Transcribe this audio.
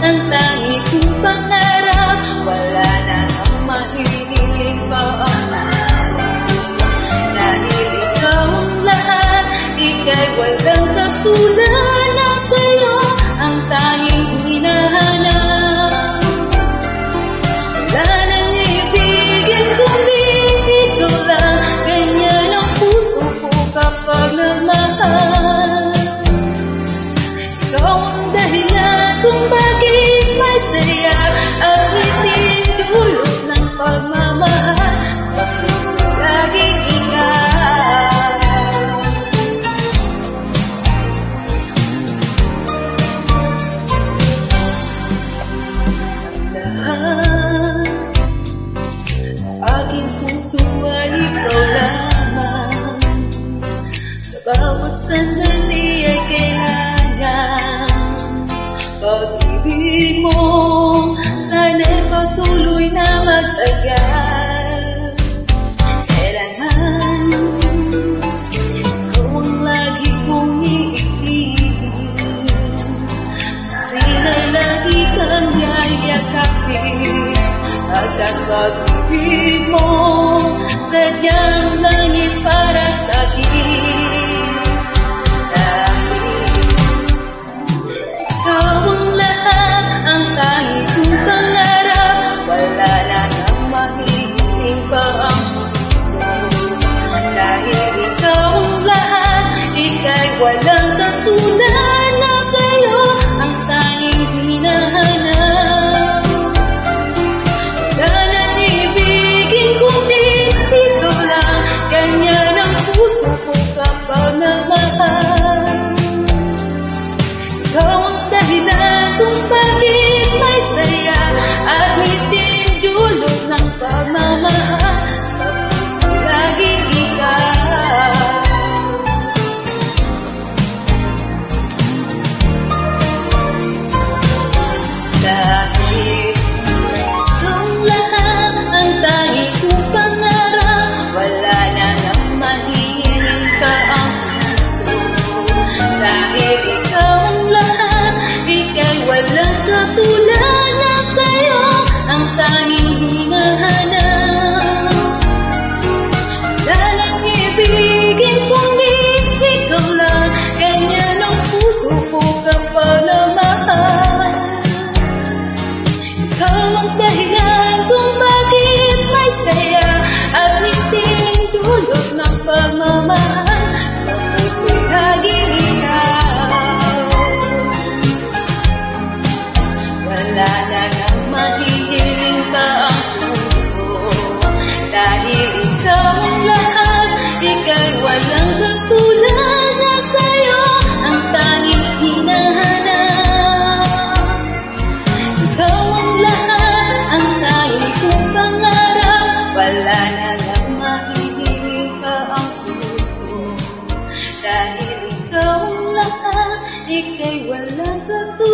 ang tangi kong pangarap. Wala na ang mahihiling pa ang puso. Dahil ikaw ang lahat, ika'y walang katulad na sa'yo ang tanging hinahanap. Wala nang ibigin kundi ikaw lang, ganyan ang puso ko kapag nagmahal. Ikaw ang dahilan kung bakit may saya at hindi dulot ng pagmamahal. Sa puso laging ikaw. Ang lahat sa aking puso ay ikaw lamang. Sa bawat sandali ay kailangan pag-ibig mo, sana'y patuloy na magtagal. Kailangan ikaw ang lagi kong iibigin. Sa'kin ay lagi kang yayakapin. At ang pag-ibig mo, sadyang langit para sa'kin. Ang tangi kong pangarap, wala na nang mahihiling pa ang puso. Dahil ikaw ang lahat, ika'y walang katulad na sa'yo ang tanging hinahanap. Wala nang ibigin kundi ito lang, ganyan ang puso ko kapag nagmahal. Ikaw ang dahilan kung bakit may saya at hindi dulot ng pagmamahal. Sa puso laging ikaw. Dahil ikaw ang lahat, ang tangi kong pangarap. Wala na nang mahihiling ka ang puso. Dahil ikaw ang lahat, ika'y walang katulad na sa'yo ang tanging hinahanap. Wala nang ibigin kundi ikaw lang, ganyan ang puso ko kapag namahal. Ikaw ang dahilan kung bakit may saya at hindi dulot ng pagmamahal. Sa puso laging ikaw. Wala na nang mahihiling pa ang puso. Dahil ikaw ang lahat, ika'y walang katulad na sa'yo ang tanging hinahanap. Ikaw ang lahat, ang tanging kong pangarap. Wala na nang mahihiling pa ang puso. Dahil ikaw ang lahat, ika'y walang katulad